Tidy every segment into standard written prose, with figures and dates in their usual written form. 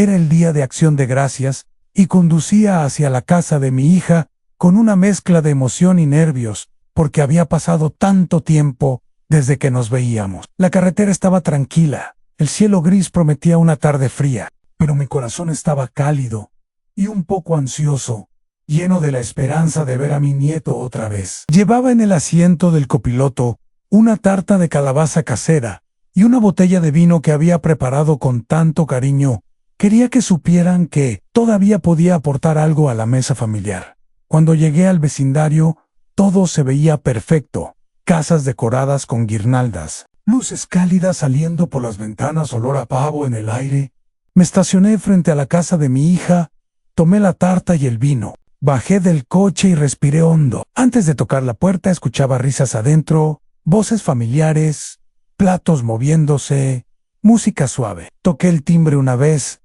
Era el día de Acción de Gracias y conducía hacia la casa de mi hija con una mezcla de emoción y nervios, porque había pasado tanto tiempo desde que nos veíamos. La carretera estaba tranquila, el cielo gris prometía una tarde fría, pero mi corazón estaba cálido y un poco ansioso, lleno de la esperanza de ver a mi nieto otra vez. Llevaba en el asiento del copiloto una tarta de calabaza casera y una botella de vino que había preparado con tanto cariño. Quería que supieran que todavía podía aportar algo a la mesa familiar. Cuando llegué al vecindario, todo se veía perfecto. Casas decoradas con guirnaldas, luces cálidas saliendo por las ventanas, olor a pavo en el aire. Me estacioné frente a la casa de mi hija, tomé la tarta y el vino. Bajé del coche y respiré hondo. Antes de tocar la puerta escuchaba risas adentro, voces familiares, platos moviéndose, música suave. Toqué el timbre una vez,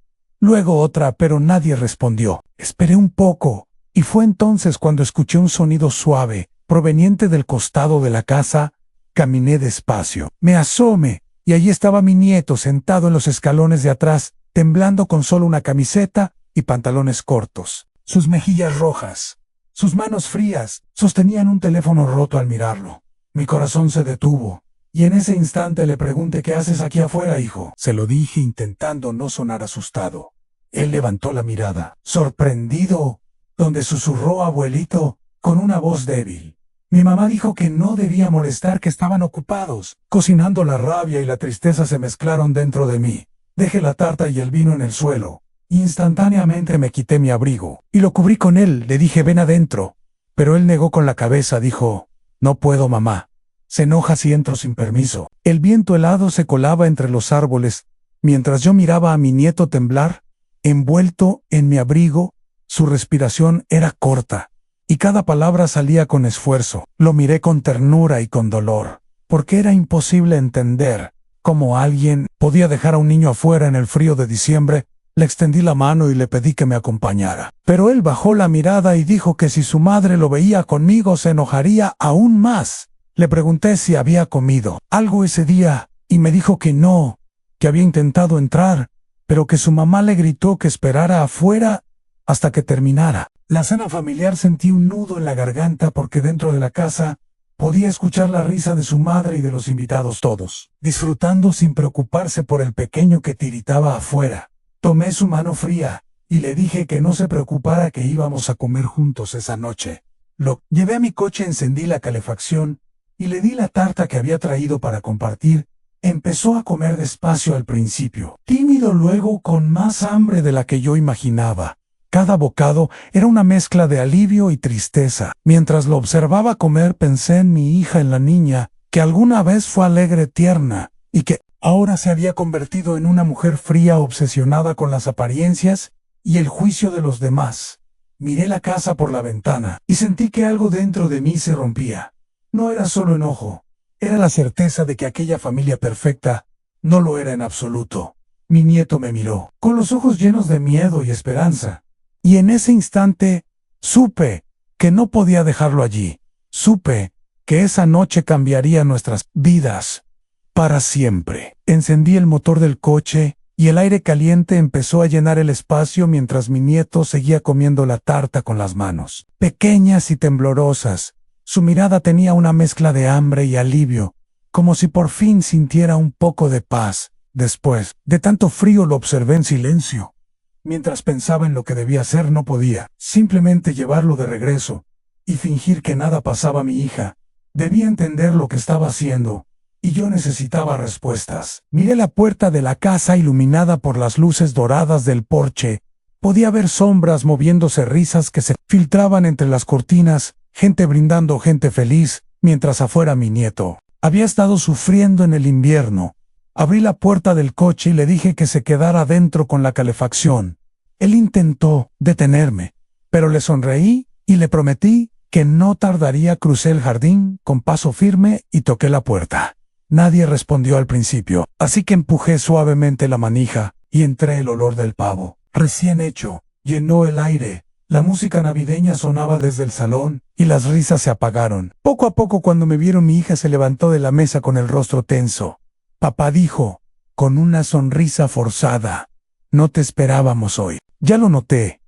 luego otra, pero nadie respondió. Esperé un poco, y fue entonces cuando escuché un sonido suave, proveniente del costado de la casa. Caminé despacio. Me asomé, y allí estaba mi nieto sentado en los escalones de atrás, temblando con solo una camiseta y pantalones cortos. Sus mejillas rojas, sus manos frías, sostenían un teléfono roto al mirarlo. Mi corazón se detuvo, y en ese instante le pregunté: ¿qué haces aquí afuera, hijo? Se lo dije intentando no sonar asustado. Él levantó la mirada, sorprendido, donde susurró: abuelito, con una voz débil. Mi mamá dijo que no debía molestar, que estaban ocupados. Cocinando, la rabia y la tristeza se mezclaron dentro de mí. Dejé la tarta y el vino en el suelo. Instantáneamente me quité mi abrigo y lo cubrí con él. Le dije: ven adentro. Pero él negó con la cabeza. Dijo: no puedo, mamá. Se enoja si entro sin permiso. El viento helado se colaba entre los árboles, mientras yo miraba a mi nieto temblar, envuelto en mi abrigo. Su respiración era corta, y cada palabra salía con esfuerzo. Lo miré con ternura y con dolor, porque era imposible entender cómo alguien podía dejar a un niño afuera en el frío de diciembre. Le extendí la mano y le pedí que me acompañara. Pero él bajó la mirada y dijo que si su madre lo veía conmigo se enojaría aún más. Le pregunté si había comido algo ese día, y me dijo que no, que había intentado entrar, pero que su mamá le gritó que esperara afuera hasta que terminara. La cena familiar sentí un nudo en la garganta, porque dentro de la casa podía escuchar la risa de su madre y de los invitados, todos disfrutando sin preocuparse por el pequeño que tiritaba afuera. Tomé su mano fría y le dije que no se preocupara, que íbamos a comer juntos esa noche. Lo llevé a mi coche, encendí la calefacción y le di la tarta que había traído para compartir. Empezó a comer despacio al principio, tímido, luego con más hambre de la que yo imaginaba. Cada bocado era una mezcla de alivio y tristeza. Mientras lo observaba comer, pensé en mi hija, en la niña que alguna vez fue alegre, tierna, y que ahora se había convertido en una mujer fría, obsesionada con las apariencias y el juicio de los demás. Miré la casa por la ventana y sentí que algo dentro de mí se rompía. No era solo enojo, era la certeza de que aquella familia perfecta no lo era en absoluto. Mi nieto me miró, con los ojos llenos de miedo y esperanza, y en ese instante supe que no podía dejarlo allí. Supe que esa noche cambiaría nuestras vidas para siempre. Encendí el motor del coche y el aire caliente empezó a llenar el espacio mientras mi nieto seguía comiendo la tarta con las manos pequeñas y temblorosas. Su mirada tenía una mezcla de hambre y alivio, como si por fin sintiera un poco de paz. Después de tanto frío lo observé en silencio. Mientras pensaba en lo que debía hacer, no podía simplemente llevarlo de regreso y fingir que nada pasaba. Mi hija debía entender lo que estaba haciendo, y yo necesitaba respuestas. Miré la puerta de la casa iluminada por las luces doradas del porche. Podía ver sombras moviéndose, risas que se filtraban entre las cortinas, gente brindando, gente feliz, mientras afuera mi nieto había estado sufriendo en el invierno. Abrí la puerta del coche y le dije que se quedara dentro con la calefacción. Él intentó detenerme, pero le sonreí y le prometí que no tardaría. Crucé el jardín con paso firme y toqué la puerta. Nadie respondió al principio, así que empujé suavemente la manija y entré. El olor del pavo recién hecho llenó el aire. La música navideña sonaba desde el salón y las risas se apagaron. Poco a poco, cuando me vieron, mi hija se levantó de la mesa con el rostro tenso. Papá, dijo, con una sonrisa forzada, No te esperábamos hoy. Ya lo noté.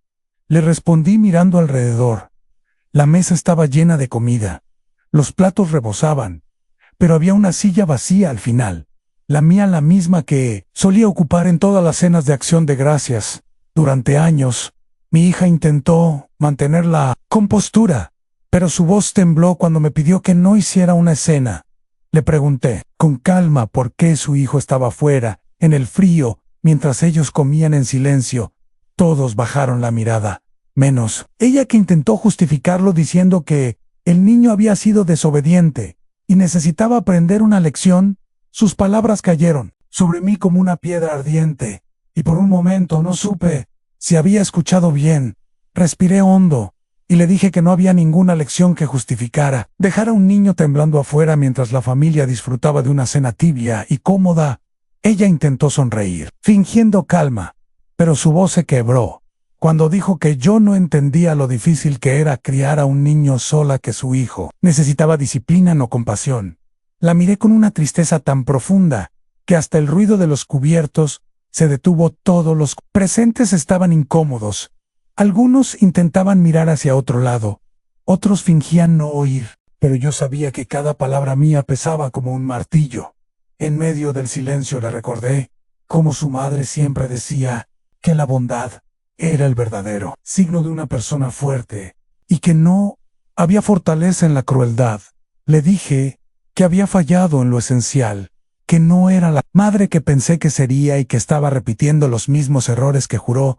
Le respondí mirando alrededor. La mesa estaba llena de comida. Los platos rebosaban. Pero había una silla vacía al final. La mía, la misma que solía ocupar en todas las cenas de Acción de Gracias. Durante años, mi hija intentó mantener la compostura, pero su voz tembló cuando me pidió que no hiciera una escena. Le pregunté, con calma, por qué su hijo estaba afuera, en el frío, mientras ellos comían en silencio. Todos bajaron la mirada, menos ella, que intentó justificarlo diciendo que el niño había sido desobediente y necesitaba aprender una lección. Sus palabras cayeron sobre mí como una piedra ardiente, y por un momento no supe si había escuchado bien. Respiré hondo y le dije que no había ninguna lección que justificara dejar a un niño temblando afuera mientras la familia disfrutaba de una cena tibia y cómoda. Ella intentó sonreír, fingiendo calma, pero su voz se quebró cuando dijo que yo no entendía lo difícil que era criar a un niño sola, que su hijo necesitaba disciplina, no compasión. La miré con una tristeza tan profunda que hasta el ruido de los cubiertos se detuvo. Todos los presentes estaban incómodos. Algunos intentaban mirar hacia otro lado, otros fingían no oír, pero yo sabía que cada palabra mía pesaba como un martillo. En medio del silencio le recordé cómo su madre siempre decía que la bondad era el verdadero signo de una persona fuerte y que no había fortaleza en la crueldad. Le dije que había fallado en lo esencial, que no era la madre que pensé que sería y que estaba repitiendo los mismos errores que juró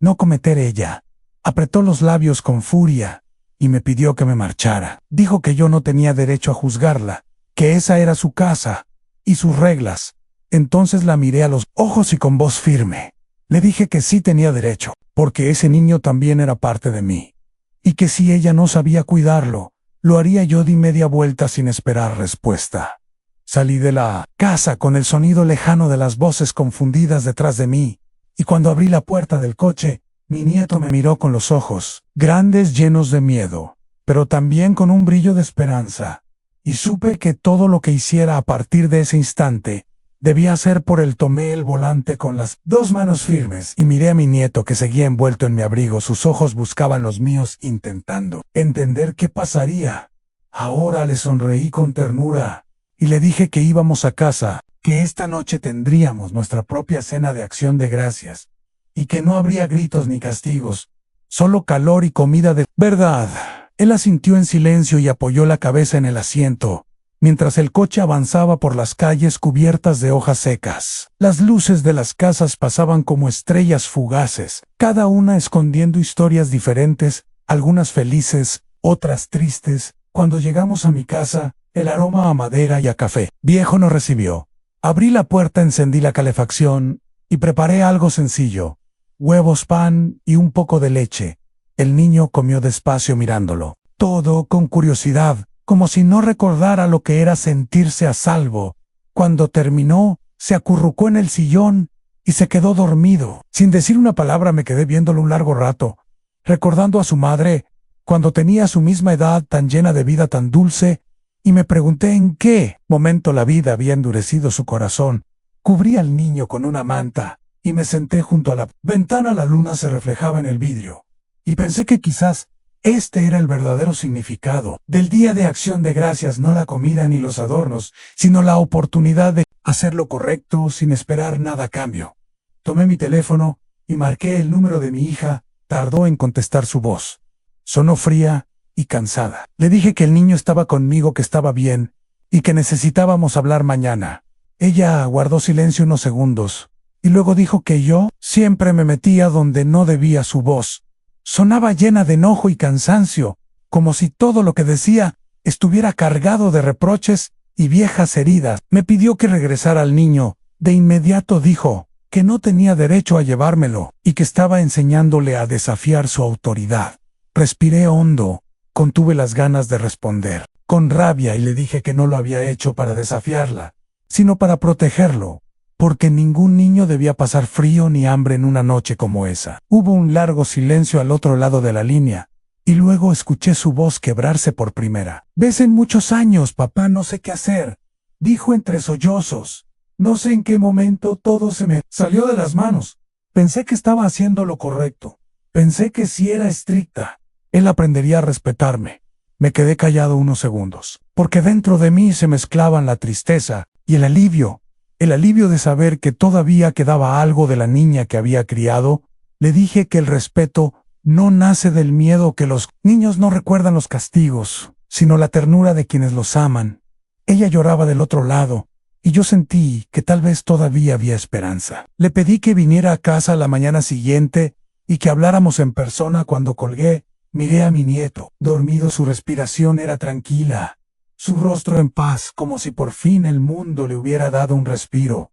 no cometer ella. Apretó los labios con furia y me pidió que me marchara. Dijo que yo no tenía derecho a juzgarla, que esa era su casa y sus reglas. Entonces la miré a los ojos y con voz firme le dije que sí tenía derecho, porque ese niño también era parte de mí, y que si ella no sabía cuidarlo, lo haría yo. Di media vuelta sin esperar respuesta. Salí de la casa con el sonido lejano de las voces confundidas detrás de mí, y cuando abrí la puerta del coche, mi nieto me miró con los ojos grandes, llenos de miedo, pero también con un brillo de esperanza, y supe que todo lo que hiciera a partir de ese instante debía hacer por él. Tomé el volante con las dos manos firmes y miré a mi nieto, que seguía envuelto en mi abrigo. Sus ojos buscaban los míos, intentando entender qué pasaría. Ahora le sonreí con ternura y le dije que íbamos a casa, que esta noche tendríamos nuestra propia cena de Acción de Gracias y que no habría gritos ni castigos, solo calor y comida de verdad. Él asintió en silencio y apoyó la cabeza en el asiento, mientras el coche avanzaba por las calles cubiertas de hojas secas. Las luces de las casas pasaban como estrellas fugaces, cada una escondiendo historias diferentes, algunas felices, otras tristes. Cuando llegamos a mi casa, el aroma a madera y a café viejo nos recibió. Abrí la puerta, encendí la calefacción y preparé algo sencillo: huevos, pan y un poco de leche. El niño comió despacio mirándolo, todo con curiosidad, como si no recordara lo que era sentirse a salvo. Cuando terminó, se acurrucó en el sillón y se quedó dormido. Sin decir una palabra me quedé viéndolo un largo rato, recordando a su madre, cuando tenía su misma edad, tan llena de vida, tan dulce, y me pregunté en qué momento la vida había endurecido su corazón. Cubrí al niño con una manta y me senté junto a la ventana. La luna se reflejaba en el vidrio, y pensé que quizás este era el verdadero significado del Día de Acción de Gracias: no la comida ni los adornos, sino la oportunidad de hacer lo correcto sin esperar nada a cambio. Tomé mi teléfono y marqué el número de mi hija. Tardó en contestar su voz. Sonó fría y cansada. Le dije que el niño estaba conmigo, que estaba bien y que necesitábamos hablar mañana. Ella guardó silencio unos segundos y luego dijo que yo siempre me metía donde no debía. Su voz sonaba llena de enojo y cansancio, como si todo lo que decía estuviera cargado de reproches y viejas heridas. Me pidió que regresara al niño. De inmediato dijo que no tenía derecho a llevármelo y que estaba enseñándole a desafiar su autoridad. Respiré hondo, contuve las ganas de responder con rabia y le dije que no lo había hecho para desafiarla, sino para protegerlo, porque ningún niño debía pasar frío ni hambre en una noche como esa. Hubo un largo silencio al otro lado de la línea, y luego escuché su voz quebrarse por primera. «Ves, en muchos años, papá, no sé qué hacer», dijo entre sollozos. No sé en qué momento todo se me salió de las manos, Pensé que estaba haciendo lo correcto. Pensé que si era estricta, él aprendería a respetarme. Me quedé callado unos segundos, porque dentro de mí se mezclaban la tristeza y el alivio de saber que todavía quedaba algo de la niña que había criado. Le dije que el respeto no nace del miedo, que los niños no recuerdan los castigos, sino la ternura de quienes los aman. Ella lloraba del otro lado, y yo sentí que tal vez todavía había esperanza. Le pedí que viniera a casa la mañana siguiente y que habláramos en persona. Cuando colgué, miré a mi nieto, dormido. Su respiración era tranquila, su rostro en paz, como si por fin el mundo le hubiera dado un respiro.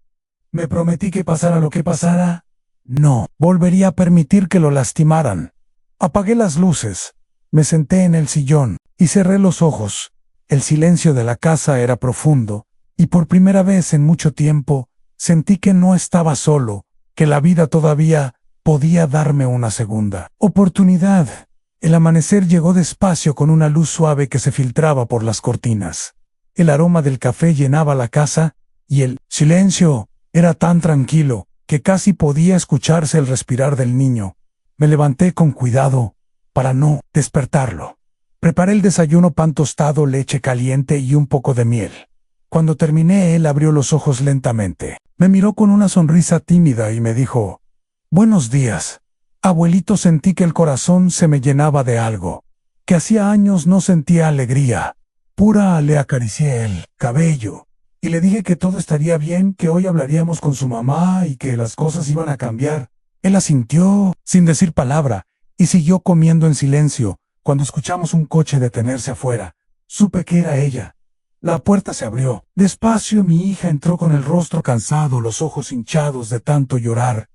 Me prometí que pasara lo que pasara, no volvería a permitir que lo lastimaran. Apagué las luces, me senté en el sillón y cerré los ojos. El silencio de la casa era profundo, y por primera vez en mucho tiempo sentí que no estaba solo, que la vida todavía podía darme una segunda oportunidad. El amanecer llegó despacio con una luz suave que se filtraba por las cortinas. El aroma del café llenaba la casa, y el silencio era tan tranquilo que casi podía escucharse el respirar del niño. Me levanté con cuidado para no despertarlo. Preparé el desayuno: pan tostado, leche caliente y un poco de miel. Cuando terminé, él abrió los ojos lentamente. Me miró con una sonrisa tímida y me dijo: «Buenos días, abuelito». Sentí que el corazón se me llenaba de algo, que hacía años no sentía alegría pura. Le acaricié el cabello y le dije que todo estaría bien, que hoy hablaríamos con su mamá y que las cosas iban a cambiar. Él asintió, sin decir palabra, y siguió comiendo en silencio. Cuando escuchamos un coche detenerse afuera, supe que era ella. La puerta se abrió. Despacio mi hija entró con el rostro cansado, los ojos hinchados de tanto llorar,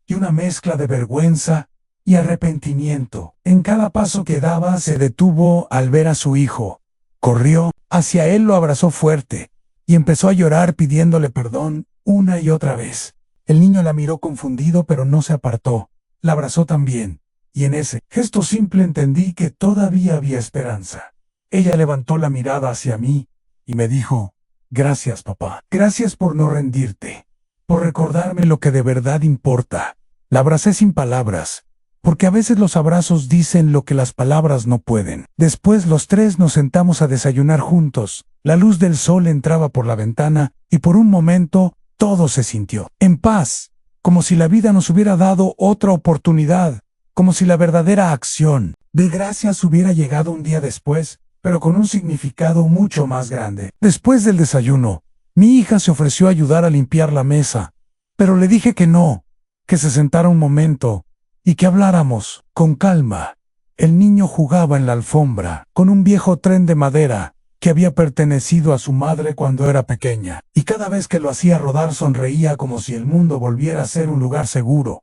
y una mezcla de vergüenza y arrepentimiento. En cada paso que daba se detuvo al ver a su hijo. Corrió hacia él, lo abrazó fuerte y empezó a llorar pidiéndole perdón una y otra vez. El niño la miró confundido, pero no se apartó. La abrazó también, y en ese gesto simple entendí que todavía había esperanza. Ella levantó la mirada hacia mí y me dijo: «Gracias, papá. Gracias por no rendirte, por recordarme lo que de verdad importa». La abracé sin palabras, porque a veces los abrazos dicen lo que las palabras no pueden. Después los tres nos sentamos a desayunar juntos. La luz del sol entraba por la ventana y por un momento todo se sintió en paz, como si la vida nos hubiera dado otra oportunidad, como si la verdadera acción de gracias hubiera llegado un día después, pero con un significado mucho más grande. Después del desayuno, mi hija se ofreció a ayudar a limpiar la mesa, pero le dije que no, que se sentara un momento y que habláramos con calma. El niño jugaba en la alfombra con un viejo tren de madera que había pertenecido a su madre cuando era pequeña, y cada vez que lo hacía rodar sonreía como si el mundo volviera a ser un lugar seguro.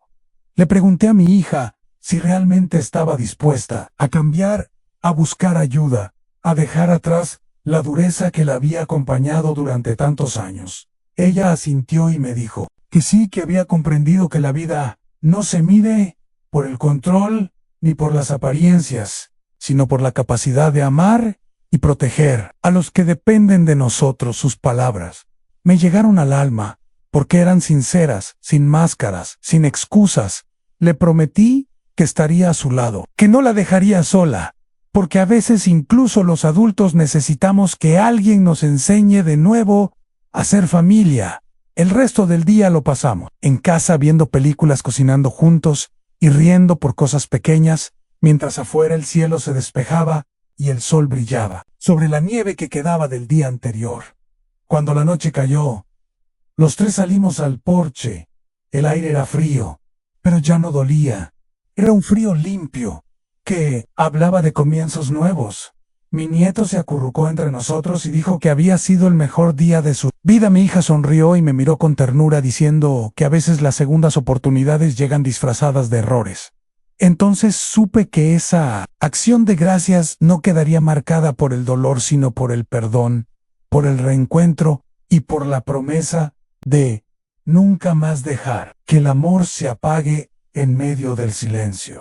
Le pregunté a mi hija si realmente estaba dispuesta a cambiar, a buscar ayuda, a dejar atrás la dureza que la había acompañado durante tantos años. Ella asintió y me dijo que sí, que había comprendido que la vida no se mide por el control ni por las apariencias, sino por la capacidad de amar y proteger a los que dependen de nosotros. Sus palabras me llegaron al alma, porque eran sinceras, sin máscaras, sin excusas. Le prometí que estaría a su lado, que no la dejaría sola, porque a veces incluso los adultos necesitamos que alguien nos enseñe de nuevo a ser familia. El resto del día lo pasamos en casa viendo películas, cocinando juntos y riendo por cosas pequeñas, mientras afuera el cielo se despejaba y el sol brillaba sobre la nieve que quedaba del día anterior. Cuando la noche cayó, los tres salimos al porche. El aire era frío, pero ya no dolía. Era un frío limpio, que hablaba de comienzos nuevos. Mi nieto se acurrucó entre nosotros y dijo que había sido el mejor día de su vida. Mi hija sonrió y me miró con ternura, diciendo que a veces las segundas oportunidades llegan disfrazadas de errores. Entonces supe que esa acción de gracias no quedaría marcada por el dolor, sino por el perdón, por el reencuentro y por la promesa de nunca más dejar que el amor se apague en medio del silencio.